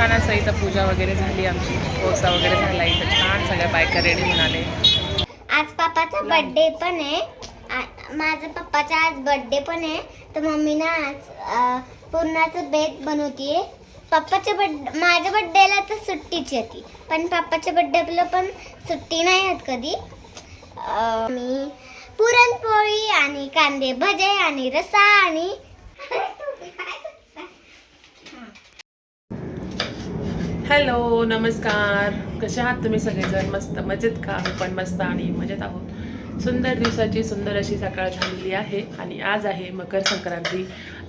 छान असं इथं पूजा वगैरे झाली आमची, कोसा वगैरे झाला इथं छान, सगळ्या बायका रेडी होऊन आले. आज पप्पाचा बर्थडे पण आहे. माझ्या पप्पाचा आज बर्थडे पण आहे, तर मम्मी ना आज पूर्णाचं बेत बनवतीये. माझ्या बर्थडेला तर सुट्टीच येते, पण पप्पाच्या बर्थडेला पण सुट्टी नाही येत कधी. मी पुरणपोळी आणि कांदे भजे आणि रसा आणि हॅलो, नमस्कार. कसे आहात तुम्ही सगळेजण? मस्त मजेत का? आम्ही पण मस्त आणि मजेत आहोत. सुंदर दिवसाची सुंदर अशी सकाळ झालेली आहे आणि आज आहे मकर संक्रांती.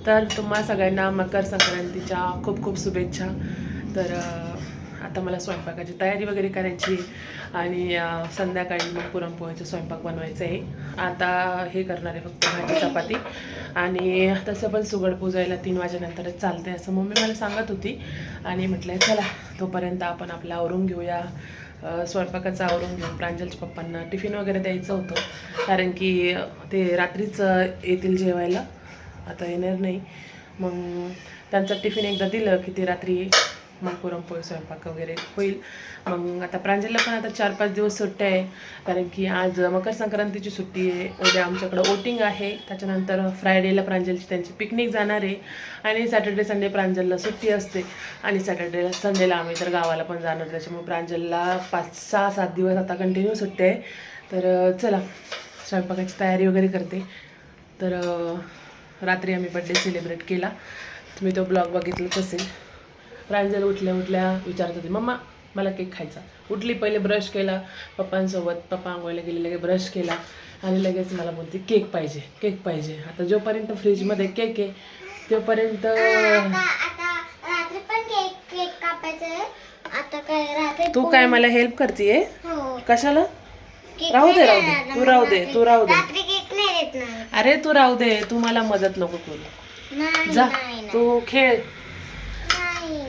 तर तुम्हा सगळ्यांना मकर संक्रांतीच्या खूप खूप शुभेच्छा. तर आता मला स्वयंपाकाची तयारी वगैरे करायची आणि संध्याकाळी मग पुरणपोळीचा स्वयंपाक बनवायचा आहे. आता हे करणार आहे फक्त भाजी चपाती, आणि तसं पण सुगड पुजायला 3 वाजेनंतरच चालते असं मम्मी मला सांगत होती. आणि म्हटलं चला तोपर्यंत आपण आपलं आवरून घेऊया, स्वयंपाकाचं आवरून घेऊन प्रांजलच्या पप्पांना टिफिन वगैरे द्यायचं होतं, कारण की ते रात्रीच येतील जेवायला, आता येणार नाही. मग त्यांचं टिफिन एकदा दिलं की ते रात्री मग पुरणपोळी स्वयंपाक वगैरे होईल. मग आता प्रांजलला पण आता 4-5 दिवस सुट्ट्या आहे, कारण की आज मकर संक्रांतीची सुट्टी आहे. उद्या आमच्याकडं वोटिंग आहे, त्याच्यानंतर फ्रायडेला प्रांजलची त्यांची पिकनिक जाणार आहे, आणि सॅटर्डे संडे प्रांजलला सुट्टी असते, आणि सॅटर्डेला संडेला आम्ही तर गावाला पण जाणार. त्याच्यामुळे प्रांजलला 5-6-7 दिवस आता कंटिन्यू सुट्टी आहे. तर चला स्वयंपाकाची तयारी वगैरे करते. तर रात्री आम्ही बड्डे सेलिब्रेट केला, तुम्ही तो ब्लॉग बघितलाच असेल. प्रांजल उठल्या उठल्या विचारत होती, मम्मा मला केक खायचा. उठली, पहिले ब्रश केला पप्पांसोबत, पप्पा आंघोळीला गेले, लगेच ब्रश केला आणि लगेच मला बोलते केक पाहिजे केक पाहिजे. आता जोपर्यंत फ्रीजमध्ये केक आहे तोपर्यंत रात्री पण केक कापायचं. आता काय रात्री तू काय मला हेल्प करतेय? हो. कशाला? राहू दे तू राहू दे रात्री केक नाही देत ना. अरे तू राहू दे, तू मला मदत नको करू, जा तू खेळ.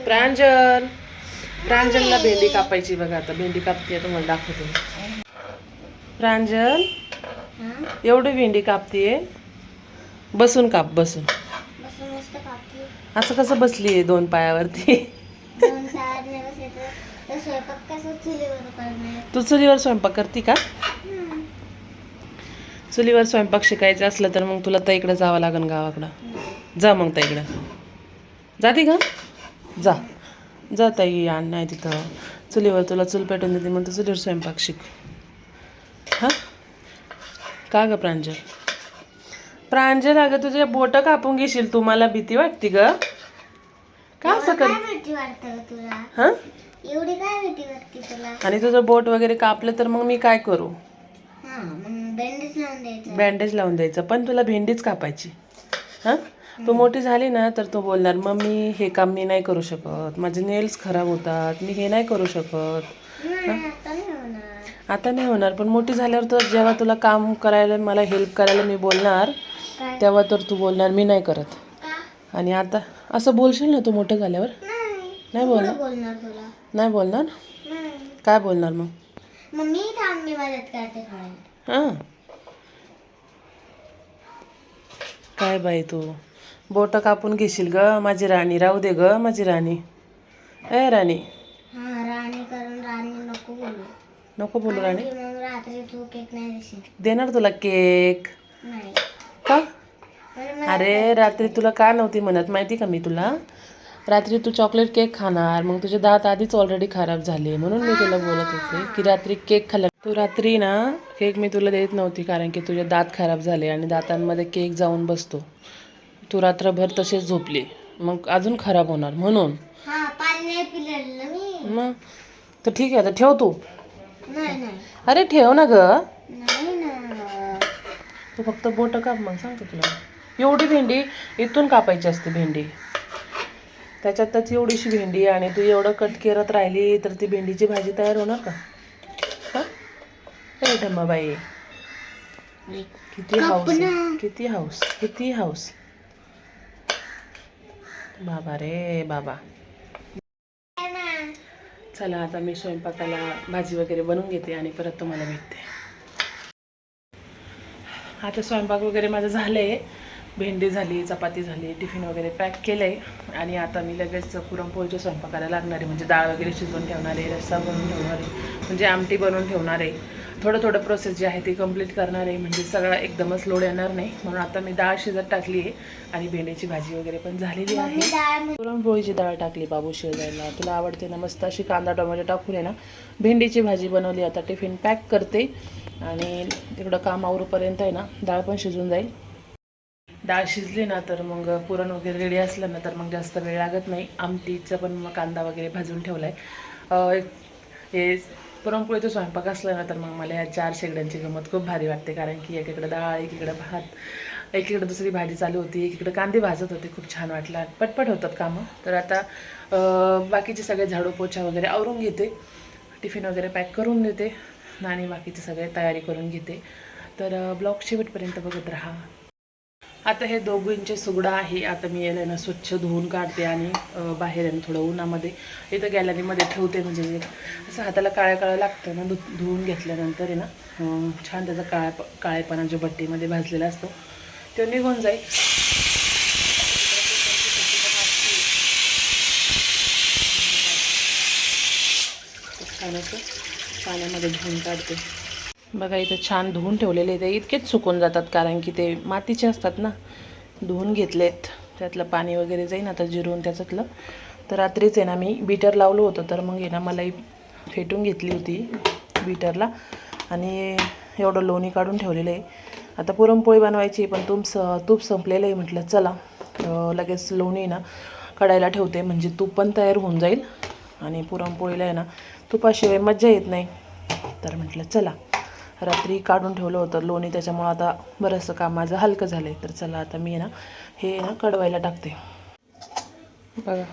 प्रांजलला भेंडी कापायची बघा, आता भेंडी कापते, तुम्हाला दाखवते. प्रांजल एवढी भेंडी कापतीये, बसून काप, बसून. असं कसं बसली आहे 2 पायावरती? तू चुलीवर स्वयंपाक करते का? चुलीवर स्वयंपाक शिकायचं असलं तर मग तुला ताईकडे जावं लागेल गावाकडं. जा मग ताईकडं, जाते का? जा ताई, आण नाही तिथं चुलीवर, तुला चूल पेटून देते, मग तू चुलीवर स्वयंपाक शिक. हां का ग प्रांजल अगं तुझे बोटं कापून घेशील तू, मला भीती वाटते ग. का असं कर? हां एवढी काय भीती वाटते तुला? आणि तुझं बोट वगैरे कापलं तर मग मी काय करू? बँडेज लावून द्यायचं, पण तुला भेंडीच कापायची. हां तू मोठी झाली ना तर तू बोलणार मम्मी हे काम मी नाही करू शकत, माझे नेल्स खराब होतात, मी हे नाही करू शकत. आता नाही होणार, पण मोठी झाल्यावर तर जेव्हा तुला काम करायला, मला हेल्प करायला मी बोलणार, तेव्हा तर तू बोलणार मी नाही करत. आणि आता असं बोलशील ना तू मोठं झाल्यावर? नाही बोलणार? नाही बोलणार? काय बोलणार मग? मम्मी थांब मी मदत करते. हां काय बाई तू बोटं कापून घेशील ग माझी राणी, राहू दे ग माझी राणी. ए राणी. राणी करून राणी नको बोलू. नको बोलू राणी. रात्री तू केक नाही देशील. देणार तुला केक. नाही का? अरे रात्री तुला का नव्हती म्हणत माहिती का मी तुला? रात्री तू चॉकलेट केक खाणार, मग तुझे दात आधीच ऑलरेडी खराब झाले, म्हणून मी तुला बोलत होते की रात्री केक खाल्ला. तू रात्री ना केक मी तुला देत नव्हती, कारण की तुझे दात खराब झाले आणि दातांमध्ये केक जाऊन बसतो. तू रात्रभर तसेच झोपली, मग अजून खराब होणार म्हणून. मग तर ठीक आहे, आता ठेव तू. अरे ठेव ना ग. तू फक्त बोटं काप, मग सांगतो तुला. एवढी भेंडी इथून कापायची असते भेंडी, त्याच्यातच एवढीशी भेंडी, आणि तू एवढं कट करत राहिली तर ती भेंडीची भाजी तयार होणार का? हां काय धम्माबाई, किती हाऊस, किती हाऊस, किती हाऊस. बाबा रे बाबा. चला आता मी स्वयंपाकाला भाजी वगैरे बनवून घेते आणि परत तुम्हाला भेटते. आता स्वयंपाक वगैरे माझं झालं आहे, भेंडी झाली, चपाती झाली, टिफिन वगैरे पॅक केलं आहे आणि आता मी लगेच पुरणपोळीच्या स्वयंपाकाला लागणार आहे. म्हणजे डाळ वगैरे शिजवून ठेवणार आहे, रस्सा बनवून ठेवणार आहे, म्हणजे आमटी बनवून ठेवणार आहे. थोडं प्रोसेस जी आहे ती कंप्लीट करणार आहे, म्हणजे सगळं एकदमच लोड येणार नाही. म्हणून आता मी डाळ शिजत टाकली आहे आणि भेंडीची भाजी वगैरे पण झालेली आहे. पुरणपोळीची डाळ टाकली बाबू शिजायला. तुला आवडते ना? मस्त अशी कांदा टोमॅटो टाकून आहे ना भेंडीची भाजी बनवली. आता टिफिन पॅक करते आणि तिकडं काम आवरूपर्यंत आहे ना डाळ पण शिजून जाईल. डाळ शिजली ना तर मग पुरण वगैरे रेडी असलं ना तर मग जास्त वेळ लागत नाही. आमटीचं पण मग कांदा वगैरे भाजून ठेवला आहे. हे पुरणपोळीचा स्वयंपाक असला ना तर मग मला ह्या 4 शेगड्यांची गंमत खूप भारी वाटते. कारण की एकीकडे डाळ, एकीकडे भात, एकीकडे दुसरी भाजी चालू होती, एकीकडे कांदे भाजत होते. खूप छान वाटलं. पटपट होतात कामं. तर आता बाकीचे सगळे झाडू पोछा वगैरे आवरून घेते, टिफिन वगैरे पॅक करून देते आणि बाकीचे सगळे तयारी करून घेते. तर ब्लॉग शेवटपर्यंत बघत राहा. आता हे दोघींचे सुगडा आहे. आता मी याला ना स्वच्छ धुवून काढते आणि बाहेर आहे थोडं उन्हामध्ये इथं गॅलरीमध्ये ठेवते. म्हणजे असं हाताला काळं लागतं ना धुवून घेतल्यानंतर आहे ना छान त्याचा काळेपणा जो भट्टीमध्ये भाजलेला असतो तो निघून जाईल. छान असं पाण्यामध्ये धुवून काढते. बघा इथं छान धुवून ठेवलेले ते इतकेच सुकून जातात कारण की ते मातीचे असतात ना. धुवून घेतलेत, त्यातलं पाणी वगैरे जाईन आता जिरून त्याच्यातलं. तर रात्रीच आहे ना मी बीटर लावलं होतं, तर मग आहे ना मलाई फेटून घेतली होती बीटरला आणि एवढं लोणी काढून ठेवलेलं आहे. आता पुरणपोळी बनवायची पण तूप संपलेलं आहे. म्हटलं चला लगेच लोणी ना कढायला ठेवते, म्हणजे तूप पण तयार होऊन जाईल आणि पुरणपोळीला आहे ना तुपाशिवाय मज्जा येत नाही. तर म्हटलं चला रात्री काढून ठेवलं होतं लोणी, त्याच्यामुळं आता बरंचसं काम माझं हलकं झालं आहे. तर चला आता मी ना हे ना कढवायला टाकते. बघा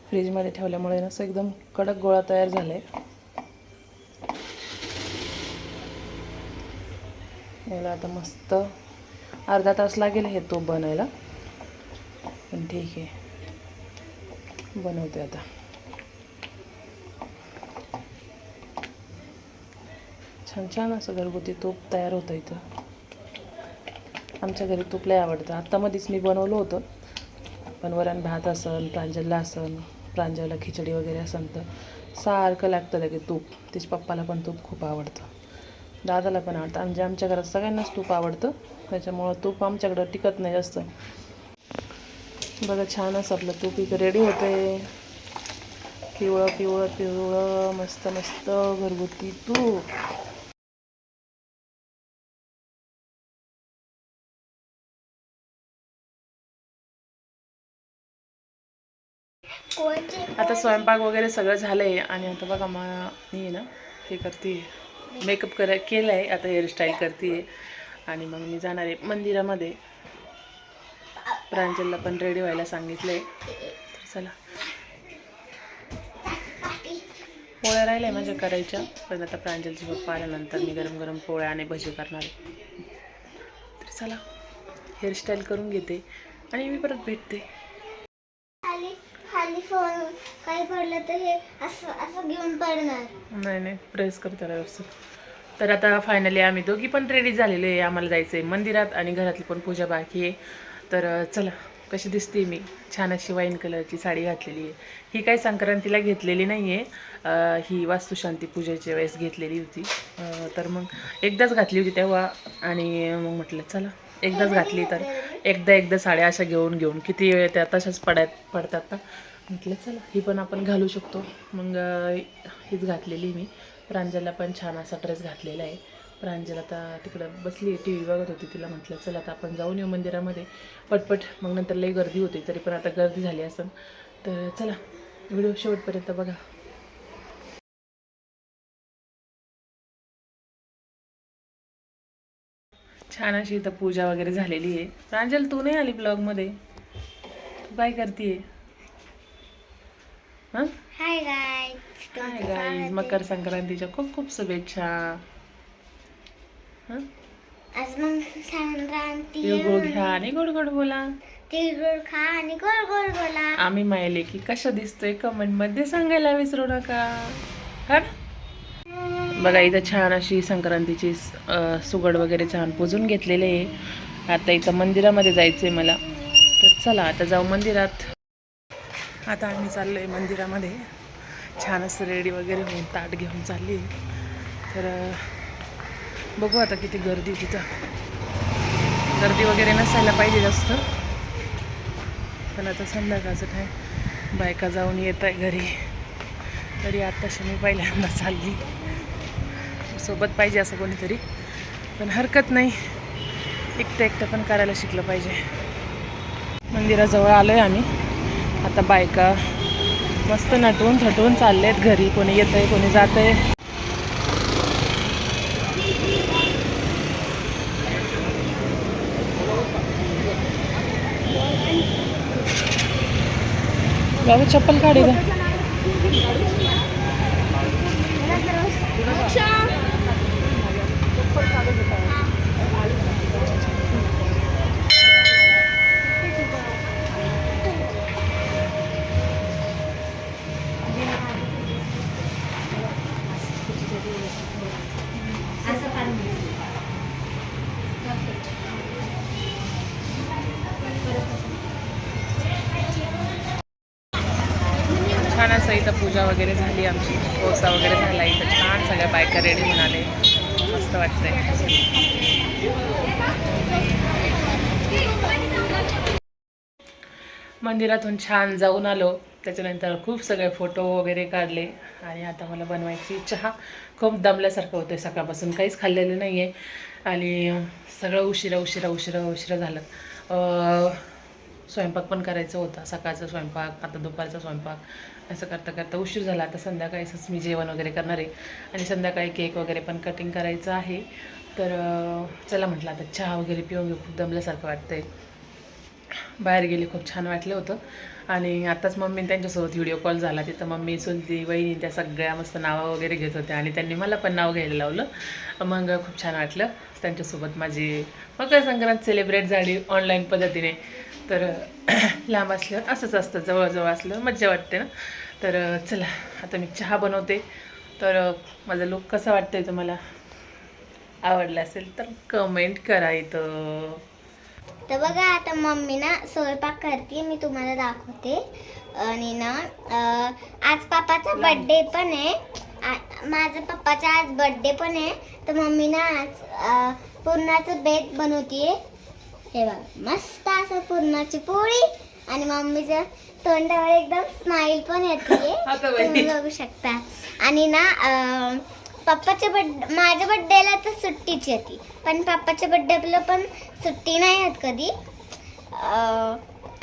फ्रीजमध्ये ठेवल्यामुळे ना असं एकदम कडक गोळा तयार झाला आहे. याला आता मस्त अर्धा तास लागेल हे तूप बनायला, पण ठीक आहे बनवते आता. छान असं घरगुती तूप तयार होतं इथं. आमच्या घरी तूप लय आवडतं. आत्ता मध्येच मी बनवलं होतं, पण वरण भात असन, प्रांजलला असन, प्रांजलला खिचडी वगैरे असन तर सारखं लागतं लगेच तूप. तिच्या पप्पाला पण तूप खूप आवडतं, दादाला पण आवडतं. म्हणजे आमच्या घरात सगळ्यांनाच तूप आवडतं, त्याच्यामुळं तूप आमच्याकडं टिकत नाही जास्त. बघा छान असं आपलं तूप इथं रेडी होतं आहे. पिवळं मस्त घरगुती तूप. आता स्वयंपाक वगैरे सगळं झालं आहे आणि आता बघा मी ना हे करते, मेकअप केलं आहे. आता हेअरस्टाईल करते आणि मग मी जाणार आहे मंदिरामध्ये. प्रांजलला पण रेडी व्हायला सांगितलं आहे. तर चला पोळ्या राहिल्या म्हणजे करायच्या, पण आता प्रांजलचे पप्पा आल्यानंतर मी गरम पोळ्या आणि भजी करणार आहे. तर चला हेअरस्टाईल करून घेते आणि मी परत भेटते. खाली फोन काही पडलं तर हे असं घेऊन पडणार नाही प्रेस करते व्यवस्थित. तर आता फायनली आम्ही दोघी पण रेडी झालेलो आहे. आम्हाला जायचं आहे मंदिरात आणि घरातली पण पूजा बाकी आहे. तर चला कशी दिसते मी, छान अशी वाईन कलरची साडी घातलेली आहे. ही काही संक्रांतीला घेतलेली नाही आहे, ही वास्तुशांती पूजेच्या वेळेस घेतलेली होती. तर मग एकदाच घातली होती तेव्हा आणि मग म्हटलं चला एकदाच घातली तर एकदा साड्या अशा घेऊन किती वेळ त्या तशाच पडतात ना. म्हटलं चला ही पण आपण घालू शकतो. मग हीच घातलेली मी. प्रांजलला पण छान असा ड्रेस घातलेला आहे. प्रांजल आता तिकडं बसली टी व्ही बघत होती. तिला म्हटलं चला आता आपण जाऊन येऊ मंदिरामध्ये पटपट, मग नंतर लई गर्दी होती. तरी पण आता गर्दी झाली असेल. तर चला व्हिडिओ शेवटपर्यंत बघा. छान अशी इथं पूजा वगैरे झालेली आहे. प्रांजल तू नाही आली ब्लॉगमध्ये, तू काय करते? हां हाय गाईज, मकर संक्रांतीच्या खूप शुभेच्छा. आज मग संक्रांती, तिळगुळ घ्या आणि गोड गोड बोला. तिळगुळ खा आणि गोड गोड बोला. आम्ही मायले की कशा दिसतोय कमेंट मध्ये सांगायला विसरू नका. हा बघा इथं छान अशी संक्रांतीची सुगड वगैरे छान पुजून घेतलेले आहे आता इथं मंदिरामध्ये जायचं आहे मला, तर चला आता जाऊ मंदिरात. आता आम्ही चाललो आहे मंदिरामध्ये. छान असं रेडी वगैरे होऊन ताट घेऊन चालली आहे. तर बघू आता किती गर्दी तिथं. गर्दी वगैरे नसायला पाहिजे जास्त, पण आता संध्याकाळचं काय बायका जाऊन येत आहे घरी. तरी आत्ताशी मी पहिल्यांदा चालली. सोबत पाहिजे असं कोणीतरी, पण हरकत नाही, एकटं पण करायला शिकलं पाहिजे. मंदिराजवळ आलो आहे आम्ही. आता बायका मस्त नटवून थटवून चालले आहेत घरी. कोणी येत आहे, कोणी जात आहे. बाबा चप्पल काढी का? छान असं इथं पूजा वगैरे झाली आमची. कोसा वगैरे झाला इथं. छान सगळ्या बायका रेडी होऊन आले. मस्त वाटतंय. मंदिरातून छान जाऊन आलो. त्याच्यानंतर खूप सगळे फोटो वगैरे काढले. आणि आता मला बनवायची चहा. खूप दमल्यासारखं होतं. सकाळपासून काहीच खाल्लेलं नाही आहे. आणि सगळं उशिरा झालं. स्वयंपाक पण करायचा होता. सकाळचा स्वयंपाक, आता दुपारचा स्वयंपाक, असं करता उशीर झाला. आता संध्याकाळीच मी जेवण वगैरे करणार आहे. आणि संध्याकाळी केक वगैरे पण कटिंग करायचं आहे. तर चला म्हटलं आता चहा वगैरे पिऊन घेऊ. खूप दमल्यासारखं वाटतंय. बाहेर गेले, खूप छान वाटलं होतं. आणि आत्ताच मम्मी त्यांच्यासोबत व्हिडिओ कॉल झाला. तिथं मम्मी, चुलती, वहिनी त्या सगळ्या मस्त नावं वगैरे घेत होत्या. आणि त्यांनी मला पण नाव घ्यायला लावलं. मग खूप छान वाटलं. त्यांच्यासोबत माझी मकर संक्रांत सेलिब्रेट झाली ऑनलाईन पद्धतीने. तर लांब असल्यावर असंच असतं, जवळजवळ असलं मज्जा वाटते ना. तर चला आता मी चहा बनवते. तर माझा लुक कसा वाटतंय तुम्हाला? आवडला असेल तर कमेंट करा इथं. तर बघा आता मम्मी ना स्वयंपाक करते, मी तुम्हाला दाखवते. आणि ना आज पापाचा बर्थडे पण आहे. माझ्या पप्पाचा आज बर्थडे पण आहे. तर मम्मी ना आज पुरणाचं बेत बनवतीये. हे बघा मस्त असं पुरणाची पोळी. आणि मम्मीच्या तोंडावर एकदम स्माइल पण येते, तुम्ही बघू शकता. आणि ना माझ्या बर्थडेला तर सुट्टीच येते, पण पप्पाच्या बर्थडेला पण सुट्टी नाही येत कधी.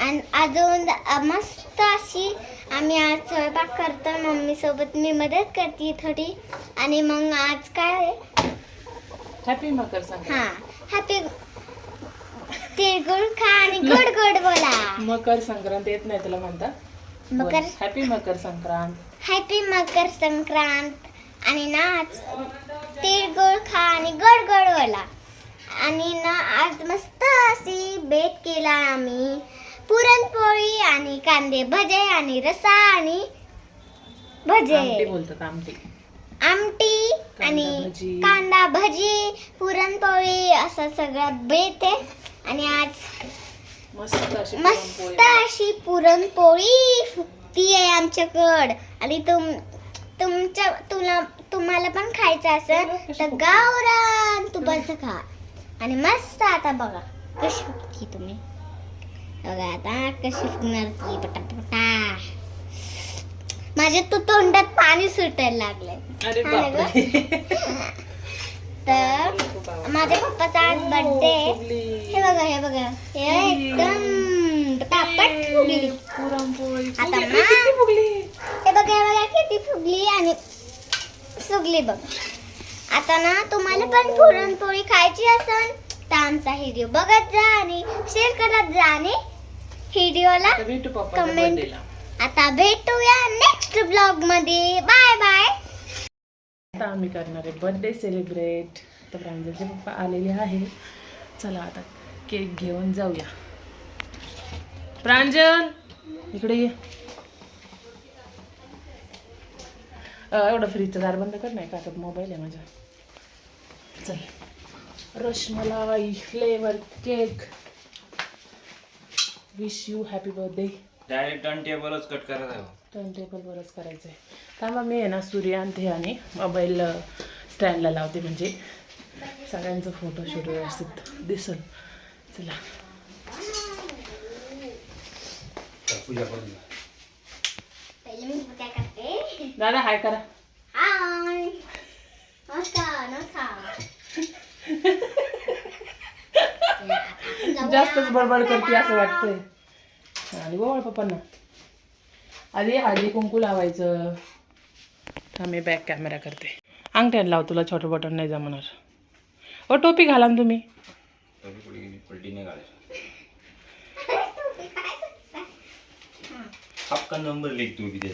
आणि अजून मस्त अशी आम्ही आज स्वयंपाक करतो. मम्मीसोबत मी मदत करते थोडी. आणि मग आज काय हॅपी मकर संक्रांत. हां हॅपी तिळगुळ खा आणि गोड गोड बोला. मकर संक्रांत येत नाही तुला म्हणता? हॅपी मकर संक्रांत. हॅपी मकर संक्रांत. आणि ना आज तिळगुळ खा आणि गोड गोड बोला. आणि ना आज मस्त अशी बेत केला आम्ही. पुरणपोळी आणि कांदे भजे आणि रसा आणि भजे बोलतात आमटी आणि कांदा भजी, पुरणपोळी, असं सगळं बेत आहे. आणि आज मस्त अशी पुरणपोळी फुकती आहे आमच्याकडं. आणि तुम्हाला पण खायचं असेल तर गावरान तुपाचं खा. आणि मस्त आता बघा कशी फुकती. तुम्ही बघा आता कशी फुकणार ती पटापटा. माझ्या तो तोंडात पाणी सुटायला लागलंय. तर माझ्या पप्पाचा आज बर्थडे. हे बघा हे एकदम पटापट फुगली. आता हे बघा किती फुगली आणि सुगली बघ. आता ना तुम्हाला पण पुरणपोळी खायची असेल तर आमचा व्हिडिओ बघत जा आणि शेअर करत जा. आणि व्हिडिओला कमेंट. आता भेटूया नेक्स्ट ब्लॉग मध्ये. Bye bye. आता आम्ही करणार आहे बर्थडे सेलिब्रेट. तर प्रांजलचे पप्पा आलेले आहे. चला आता केक घेऊन जाऊया. प्रांजल इकडे ये. एवढं फ्रीजचं दार बंद कर. नाही का आता मोबाईल आहे माझा. चल rasmalai flavour cake. Wish you happy birthday. Direct turn टेबलच कट करायचं आहे. टर्न टेबलवरच करायचं आहे. त्यामुळे मी आहे ना सूर्य आणते आणि मोबाईल स्टँडला लावते म्हणजे सगळ्यांचं फोटोशूट व्यवस्थित दिसल. चला पूजा करून पहिले मी पूजा करते. दादा हाय करा. हाय नमस्कार नमस्कार. जास्तच बडबड करते असं वाटतंय. आणि बोल पप्पांना आधी हळदी कुंकू लावायचं. मी बॅक कॅमेरा करते. अंगठ्याला लाव, तुला छोटं बटन नाही जमणार. ओ टोपी घाला ना तुम्ही. पलटी नाही काढायची. आपका नंबर लिख तू भी दे.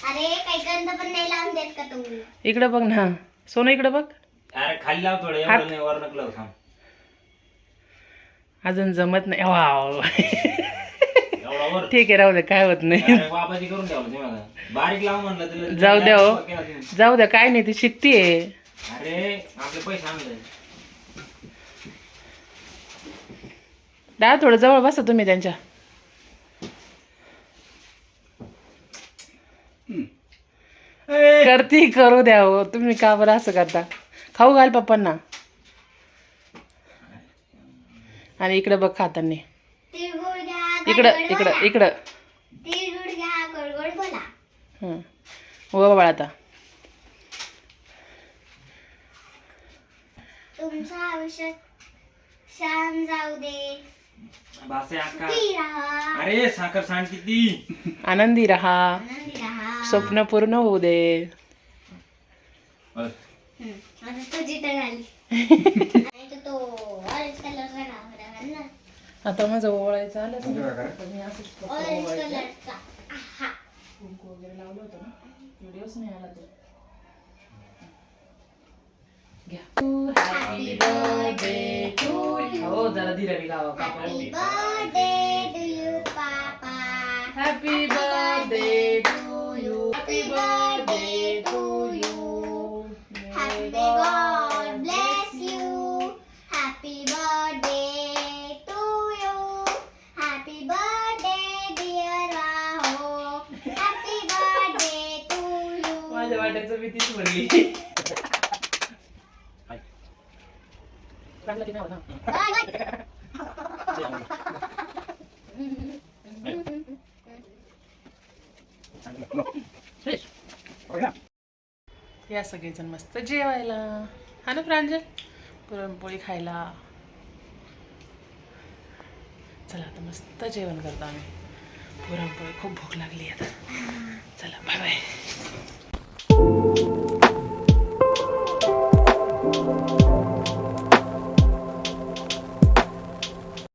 अरे काही गंध पण नाही लावून देत का तू. इकडं बघ ना सोनं, इकडं बघ. अरे खाली लाव थोडं, एवढं नाही वर नकलं थांब. अजून जमत नाही. वाव एवढा वर ठीक आहे, राहू दे, काय होत नाही. अरे वापाची करून ठेवलं ते मला. बारीक लाव म्हणलं तुला. जाऊ द्या हो. जाऊ द्या, काय नाही, ती शिकतीये. अरे आपले पैसे आणले. दादा थोडं जवळ बसा तुम्ही त्यांच्या. करती करू द्या हो, तुम्ही का बरं असं करता. खाऊ घाल पप्पांना. आणि इकडे बघ खाताना. तिळगुळ घ्या इकडं इकडं इकडं. तिळगुळ घ्या गोड गोड बोला. हं हो बाळा आता. तुमचं आयुष्य छान जाऊ दे. बासे आका. सुखी राहा. अरे साखर सांड किती. आनंदी राहा, आनंदी राहा. स्वप्न पूर्ण होऊ दे. आता तुझी तर झाली. नाही तो ऑरेंज कलरचा घाल ना. आता माझं ओवाळायचं आलं मी असंच फक्त ऑरेंज ओवाळते. कलरचा. आहा. कुंकू वगैरे लावलं होतं ना, व्हिडिओच नाही आला तो. घ्या. Happy birthday to you. हो जरा धीरे गावा. Happy birthday to you, Papa. Happy birthday to you. Happy birthday to you. Happy God bless you. Happy birthday to you. Happy birthday dear Raho. Happy birthday to you. माझ्या वाट्याचं मी तीच म्हणली. चांगलं की नाही होत ना. या सगळेजण मस्त जेवायला. हा ना प्रांजल, पुरणपोळी खायला. चला आता मस्त जेवण करतो आम्ही. पुरणपोळी खूप भूक लागली आता. चला बाय बाय.